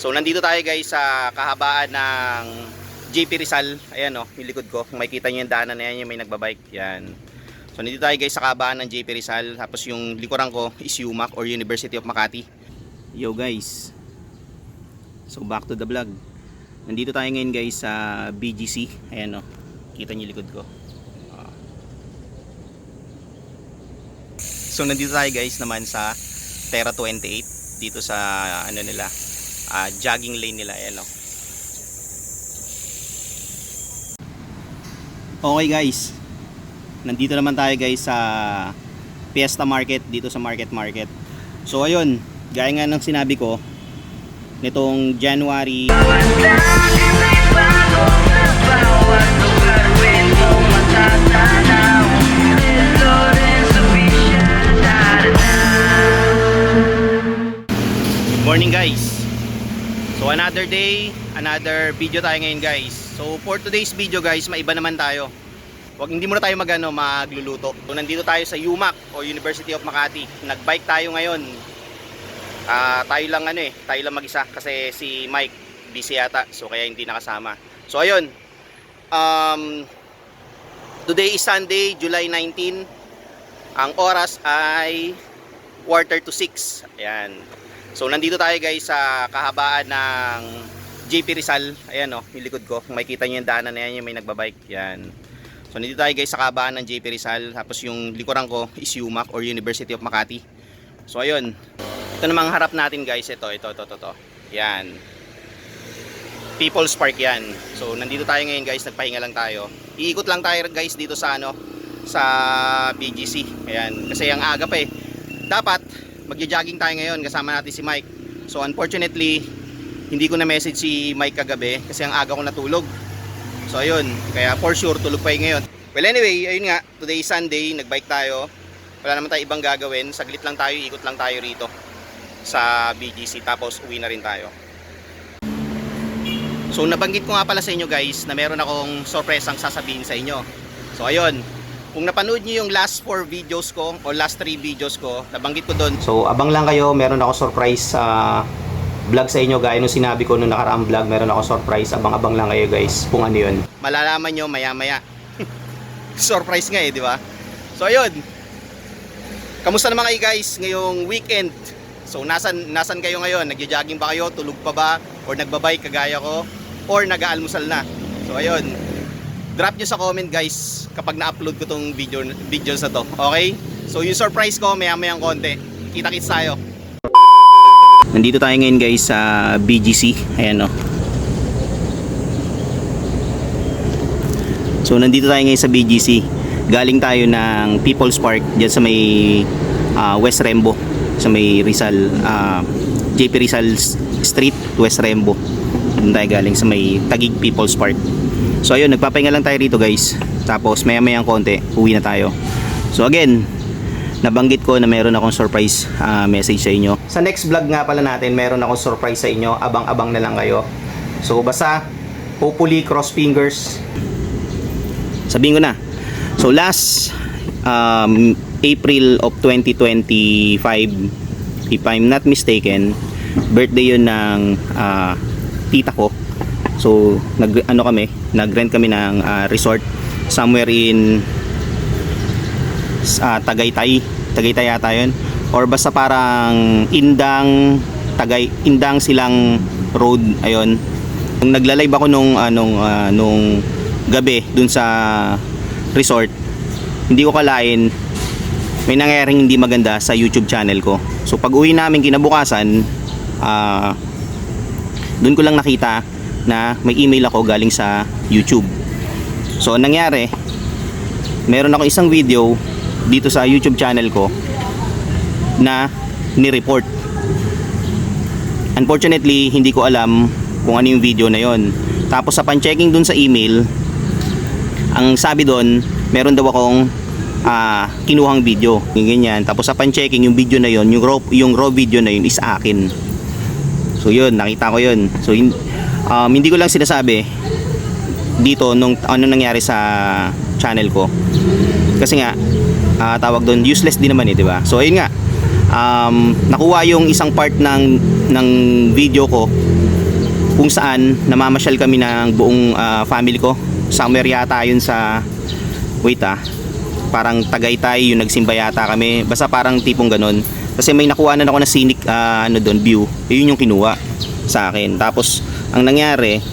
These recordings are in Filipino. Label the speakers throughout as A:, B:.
A: So nandito tayo guys sa kahabaan ng JP Rizal. Ayan o, yung likod ko. Kung makikita nyo yung daanan na yan, yung may nagbabike. Yan. So nandito tayo guys sa kahabaan ng JP Rizal. Tapos yung likuran ko is UMAC or University of Makati. Yo guys. So back to the vlog. Nandito tayo ngayon guys sa BGC. Ayan o, kita nyo yung likod ko. So nandito tayo guys naman sa Terra 28. Dito sa ano nila, jogging lane nila. Ayan o. Okay guys, nandito naman tayo guys sa Fiesta Market, dito sa Market. So ayun, gaya nga ng sinabi ko, nitong January morning guys. So another day, another video tayo ngayon guys. So for today's video guys, maiba naman tayo. Hindi muna tayo magluluto. So nandito tayo sa UMAC o University of Makati. Nagbike tayo ngayon. Tayo lang mag-isa kasi si Mike busy yata. So kaya hindi nakasama. So ayun. Today is Sunday, July 19. Ang oras ay 5:45. Ayan. So nandito tayo guys sa kahabaan ng JP Rizal. Ayan o, yung likod ko. Kung makikita nyo yung daanan na yan, yung may nagbabike. Yan. So nandito tayo guys sa kahabaan ng JP Rizal. Tapos yung likuran ko is UMAC or University of Makati. So ayun. Ito namang harap natin guys. Ito. Yan. People's Park yan. So nandito tayo ngayon guys. Nagpahinga lang tayo. Iikot lang tayo guys dito sa sa BGC. Ayan. Kasi ang aga pa eh. Dapat magja-jogging tayo ngayon kasama natin si Mike. So unfortunately, hindi ko na message si Mike kagabi kasi ang aga ko natulog. So ayun, kaya for sure tulog pa yun ngayon. Well anyway, ayun nga, today is Sunday, nagbike tayo. Wala naman tayo ibang gagawin, saglit lang tayo, ikot lang tayo rito sa BGC tapos uwi na rin tayo. So nabanggit ko nga pala sa inyo guys na meron akong sorpresang sasabihin sa inyo. So ayun, kung napanood nyo yung last 4 videos ko o last 3 videos ko, nabanggit ko doon. So abang lang kayo, meron ako surprise vlog sa inyo gaya nung sinabi ko nung nakaraang vlog. Meron ako surprise, abang-abang lang kayo guys kung ano yun. Malalaman nyo maya-maya. Surprise nga eh, di ba? So ayun, kamusta naman kayo guys ngayong weekend? So nasan kayo ngayon? Nagja-jogging ba kayo? Tulog pa ba? Or nagbabike kagaya ko? Or nag-aalmusal na? So ayun, drop nyo sa comment guys kapag na-upload ko tong videos na to. Okay? So yung surprise ko maya-mayang konti. Kita-kits tayo. Nandito tayo ngayon guys sa BGC. Ayan o. So nandito tayo ngayon sa BGC. Galing tayo ng People's Park dyan sa may West Rembo. Sa may Rizal, JP Rizal Street, West Rembo. Doon tayo galing sa may Taguig People's Park. So ayun, nagpapahinga lang tayo rito guys. Tapos maya-mayang konti, uwi na tayo. So again, nabanggit ko na meron akong surprise message sa inyo. Sa next vlog nga pala natin, meron akong surprise sa inyo. Abang-abang na lang kayo. So basta, hopefully cross fingers. Sabihin ko na. So last April of 2025, if I'm not mistaken, birthday yun ng tita ko. So nag-rent kami ng resort somewhere in Tagaytay yata yun, or basta parang Indang Silang Road. Ayun, nagla-live ako nung gabi dun sa resort. Hindi ko kalain may nangyaring hindi maganda sa YouTube channel ko. So pag uwi namin kinabukasan, dun ko lang nakita na may email ako galing sa YouTube. So ang nangyari, meron ako isang video dito sa YouTube channel ko na ni-report. Unfortunately, hindi ko alam kung ano yung video na yon. Tapos sa pan-checking dun sa email, ang sabi dun, meron daw akong kinuhang video, ganyan. Tapos sa pan-checking, yung video na yon, yung raw video na yun is akin. So yun, nakita ko yun. So hindi ko lang sinasabi dito nung ano nangyari sa channel ko. Kasi nga tawag doon, useless din naman eh, di ba? So ayun nga, nakuha yung isang part ng video ko kung saan namamasyal kami ng buong family ko. Somewhere yata yun sa, wait parang Tagaytay, yung nagsimba yata kami, basta parang tipong ganun. Kasi may nakuhanan ako na scenic doon, view, yun yung kinuha sa akin. Tapos ang nangyari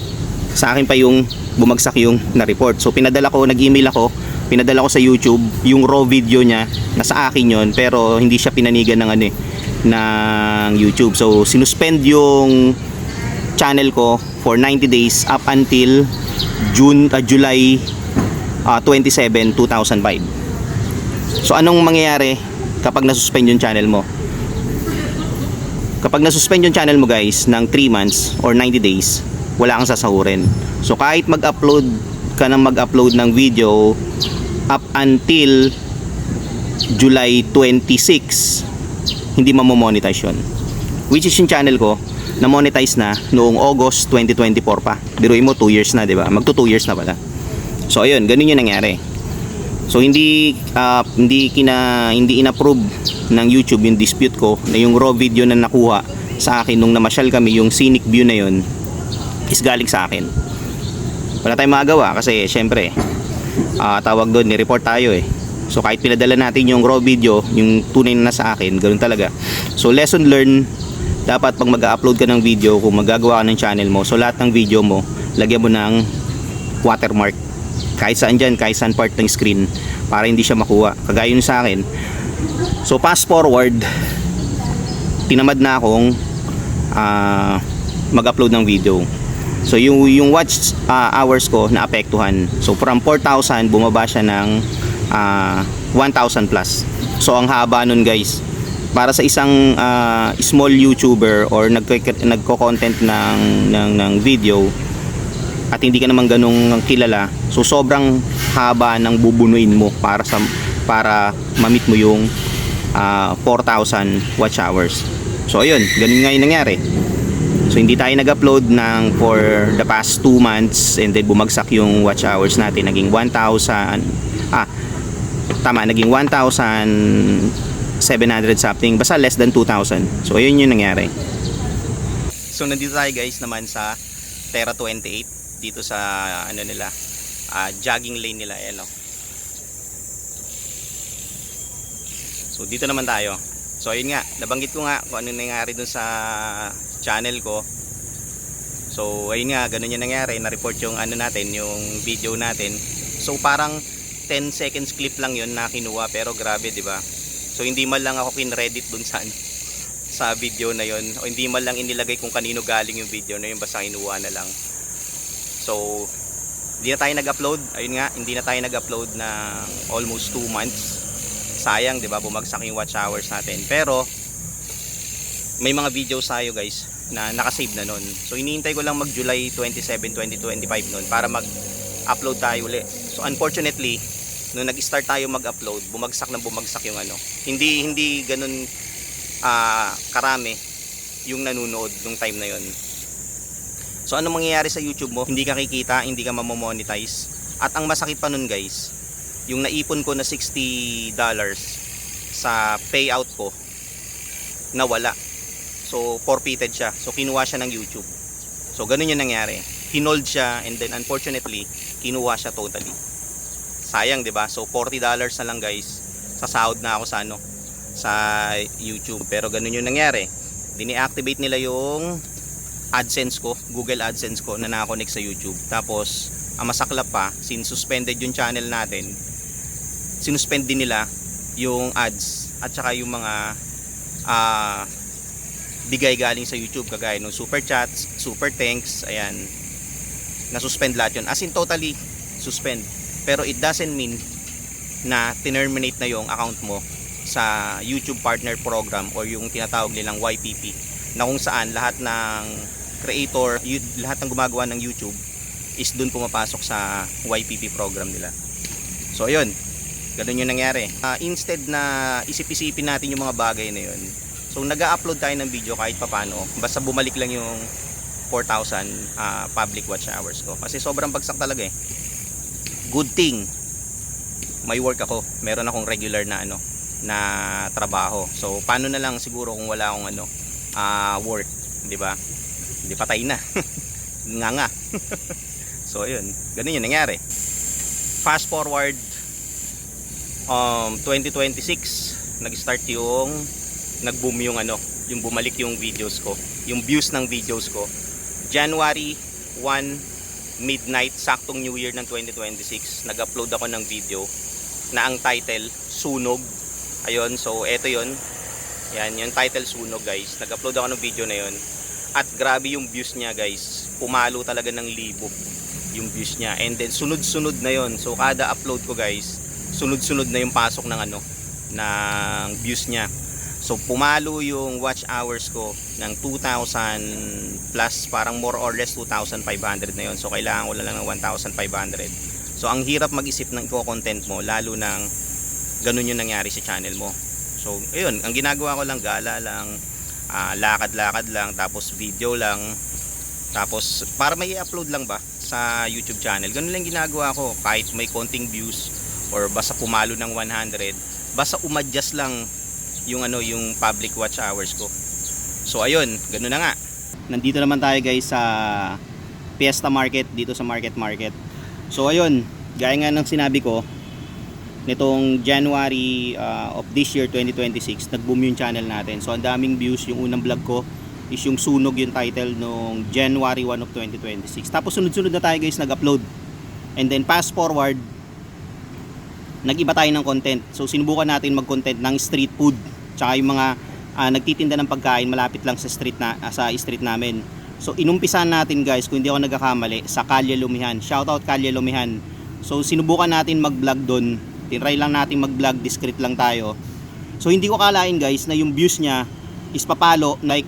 A: sa akin pa yung bumagsak yung na-report. So pinadala ko, nag-email ako, pinadala ko sa YouTube yung raw video niya, nasa akin yon, pero hindi siya pinanigan ng ng YouTube. So sinuspend yung channel ko for 90 days up until July 27, 2005. So anong mangyayari kapag nasuspend yung channel mo? Kapag nasuspend yung channel mo guys ng 3 months or 90 days, wala kang sasahurin. So kahit mag-upload ka ng mag-upload ng video up until July 26, hindi mamomonetize yun. Which is yung channel ko na monetize na noong August 2024 pa. Biruin mo 2 years na, di ba? Magto 2 years na pala. So ayun, ganun yung nangyari. So hindi inapprove ng YouTube yung dispute ko na yung raw video na nakuha sa akin nung namasyal kami, yung scenic view na yun is galing sa akin. Wala tayong magawa kasi syempre tawag doon, ni-report tayo eh. So kahit pinadala natin yung raw video, yung tunay na nasa akin, ganoon talaga. So lesson learned, dapat pag mag-upload ka ng video, kung magagawa ka ng channel mo, so lahat ng video mo, lagyan mo ng watermark. Kahit saan dyan, kahit saan part ng screen, para hindi siya makuha. Kagaya yun sa akin. So fast forward, tinamad na akong mag-upload ng video. So yung watch hours ko naapektuhan. So from 4,000 bumaba siya ng 1,000 plus. So ang haba nun guys. Para sa isang small YouTuber or nagko-content ng video at hindi ka naman ganung kilala, so sobrang haba ng bubunuin mo para ma-meet mo yung 4,000 watch hours. So ayun, ganun nga yung nangyari. So hindi tayo nag-upload for the past 2 months and then bumagsak yung watch hours natin, naging 1,000 naging 1,700 something, basta less than 2,000. So ayun yung nangyari. So nandito tayo guys naman sa Terra 28 dito sa jogging lane nila, ayan. So dito naman tayo. So ayun nga, nabanggit ko nga kung ano nangyari dun sa channel ko. So ayun nga, ganun yung nangyari, na-report yung natin, yung video natin. So parang 10 seconds clip lang yun na kinuha, pero grabe, di ba? So hindi man lang ako kinredit dun sa video na yun, o hindi man lang inilagay kung kanino galing yung video na yun, basta kinuha na lang. So hindi na tayo nag-upload. Ayun nga, hindi na tayo nag-upload ng almost 2 months. Sayang, 'di ba? Bumagsak yung watch hours natin. Pero may mga videos tayo, guys, na naka-save na nun. So iniintay ko lang mag July 27, 2025 nun para mag-upload tayo uli. So unfortunately, nung nag-start tayo mag-upload, bumagsak yung Hindi ganun karami yung nanonood nung time na yun. So ano mangyayari sa YouTube mo? Hindi ka kikita, hindi ka mamomonetize. At ang masakit pa nun guys, yung naipon ko na $60 sa payout ko, nawala. So forfeited siya. So kinuha siya ng YouTube. So ganun yung nangyari. Hinold siya and then unfortunately, kinuha siya totally. Sayang, 'di ba? So $40 na lang guys. Sasahod na ako sa YouTube. Pero ganun yung nangyari. Dini-activate nila yung AdSense ko, Google AdSense ko na naka-connect sa YouTube. Tapos, ang masaklap pa, since suspended yung channel natin, sinuspend din nila yung ads at saka yung mga bigay galing sa YouTube, kagaya ng super chats, super thanks, ayan. Na-suspend lahat yun. As in, totally suspend. Pero it doesn't mean na terminate na yung account mo sa YouTube Partner Program or yung tinatawag nilang YPP, na kung saan lahat ng creator, lahat ng gumagawa ng YouTube is dun pumapasok sa YPP program nila. So ayun, ganun yung nangyari. Instead na isip-isipin natin yung mga bagay na yun, so nag-upload tayo ng video kahit papano, basta bumalik lang yung 4,000 public watch hours ko. Kasi sobrang bagsak talaga eh. Good thing, may work ako. Meron akong regular na na trabaho. So paano na lang siguro kung wala akong work, 'di ba? Hindi, patay na. nga. So ayun, ganun yung nangyari. Fast forward 2026, nag-start yung nag-boom yung yung bumalik yung videos ko, yung views ng videos ko. January 1 midnight, saktong New Year ng 2026, nag-upload ako ng video na ang title Sunog. Ayun, so eto yun. Yan, yung title Sunog guys. Nag-upload ako ng video na yun. At grabe yung views niya guys. Pumalo talaga ng libo yung views niya. And then sunod-sunod na yun. So kada upload ko guys, sunod-sunod na yung pasok ng ng views niya. So pumalo yung watch hours ko ng 2,000 plus, parang more or less 2,500 na yun. So kailangan ko lang ng 1,500. So ang hirap mag-isip ng content mo, lalo nang ganun yung nangyari sa channel mo. So ayun, ang ginagawa ko lang, gala lang, lakad-lakad lang, tapos video lang, tapos para may i-upload lang ba sa YouTube channel. Ganun lang ginagawa ko, kahit may konting views or basta pumalo ng 100, basta umadjust lang yung yung public watch hours ko. So ayun, ganun na nga. Nandito naman tayo guys sa Fiesta Market, dito sa Market. So ayun, gaya nga ng sinabi ko, nitong January of this year 2026, nag-boom yung channel natin. So ang daming views. Yung unang vlog ko is yung Sunog, yung title nung January 1 of 2026. Tapos sunod-sunod na tayo guys nag-upload. And then fast forward, nag-iba tayo ng content. So sinubukan natin mag-content ng street food, tsaka yung mga nagtitinda ng pagkain malapit lang sa street namin. So inumpisan natin guys, kung hindi ako nagkakamali, sa Kalye Lumihan. Shoutout Kalye Lumihan. So sinubukan natin mag-vlog doon. Tinry lang natin mag-vlog, discreet lang tayo. So hindi ko kalain guys na yung views niya is papalo, like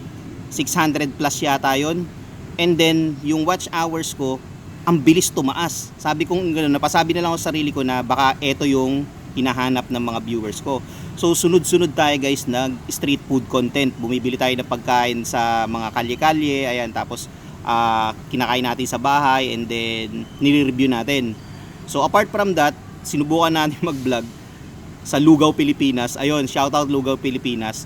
A: 600 plus yata yun. And then yung watch hours ko, ang bilis tumaas. Sabi kong gano'n, napasabi na lang ako sa sarili ko na baka eto yung hinahanap ng mga viewers ko. So sunod-sunod tayo guys nag street food content. Bumibili tayo ng pagkain sa mga kalye-kalye, ayan, tapos kinakain natin sa bahay, and then nire-review natin. So apart from that, sinubukan natin mag-vlog sa Lugaw, Pilipinas. Ayun, shoutout Lugaw, Pilipinas.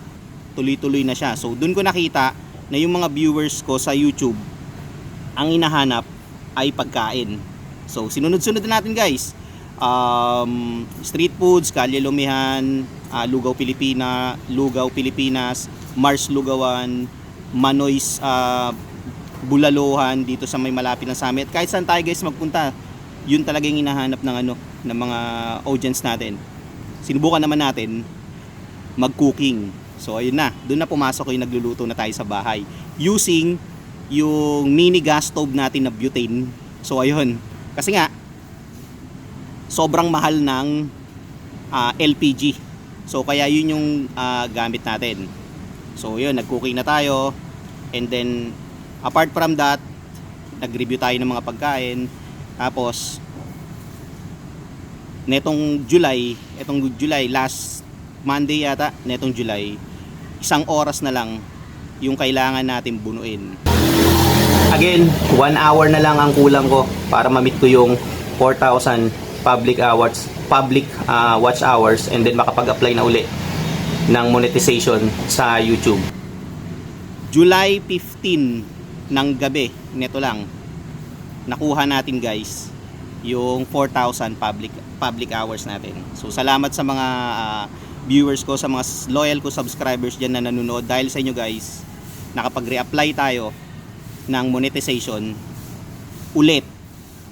A: Tuloy-tuloy na siya. So dun ko nakita na yung mga viewers ko sa YouTube, ang hinahanap ay pagkain. So sinunod-sunod na natin guys. Street foods, Kalye Lumihan, Lugaw, Pilipinas, Mars Lugawan, Manoy's Bulalohan dito sa may malapit na sa amin. At kahit saan tayo guys magpunta, yun talaga yung hinahanap ng ng mga audience natin. Sinubukan naman natin mag-cooking. So ayun na, doon na pumasok yung nagluluto na tayo sa bahay using yung mini gas stove natin na butane. So ayun, kasi nga sobrang mahal ng LPG. So kaya yun yung gamit natin. So yun, nag-cooking na tayo. And then apart from that, nag-review tayo ng mga pagkain. Tapos netong July, last Monday yata, netong July, 1 oras na lang yung kailangan natin bunuin. Again, 1 hour na lang ang kulang ko para ma-meet ko yung 4,000 public watch hours, and then makapag-apply na uli ng monetization sa YouTube. July 15 ng gabi, neto lang, nakuha natin guys yung 4,000 public hours natin. So salamat sa mga viewers ko, sa mga loyal ko subscribers dyan na nanonood. Dahil sa inyo guys, nakapag-reapply tayo ng monetization ulit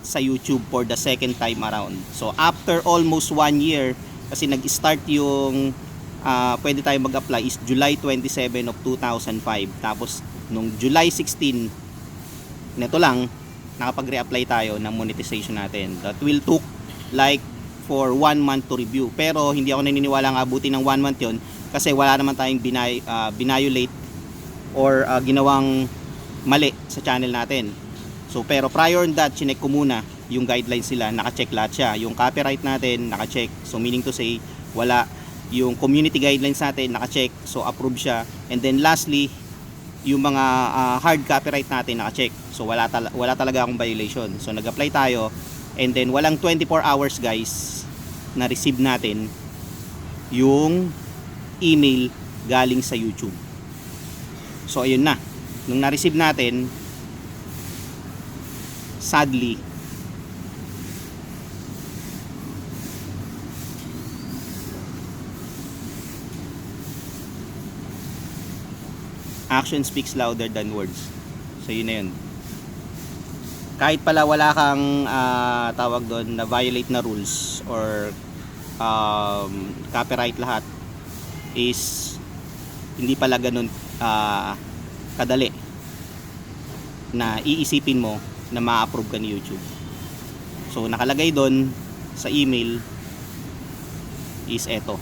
A: sa YouTube for the second time around. So after almost 1 year, kasi nag-start yung pwede tayo mag-apply is July 27 of 2005. Tapos nung July 16, neto lang, nakapag-reapply tayo ng monetization natin. That will took like for 1 month to review. Pero hindi ako naniniwala nga abutin ng 1 month yon, kasi wala naman tayong binayolate or ginawang mali sa channel natin. So pero prior that, chinek ko muna yung guidelines sila, naka-check lahat siya. Yung copyright natin, naka-check. So meaning to say, wala. Yung community guidelines natin, naka-check. So approve siya. And then lastly, yung mga hard copyright natin, naka-check. So wala talaga akong violation. So nag-apply tayo, and then walang 24 hours guys na receive natin yung email galing sa YouTube. So ayun na, nung na-receive natin, sadly, action speaks louder than words. So yun na yun. Kahit pala wala kang tawag doon na violate na rules or copyright lahat, is hindi pala ganun kadali na iisipin mo na ma-approve ka ni YouTube. So nakalagay doon sa email is eto.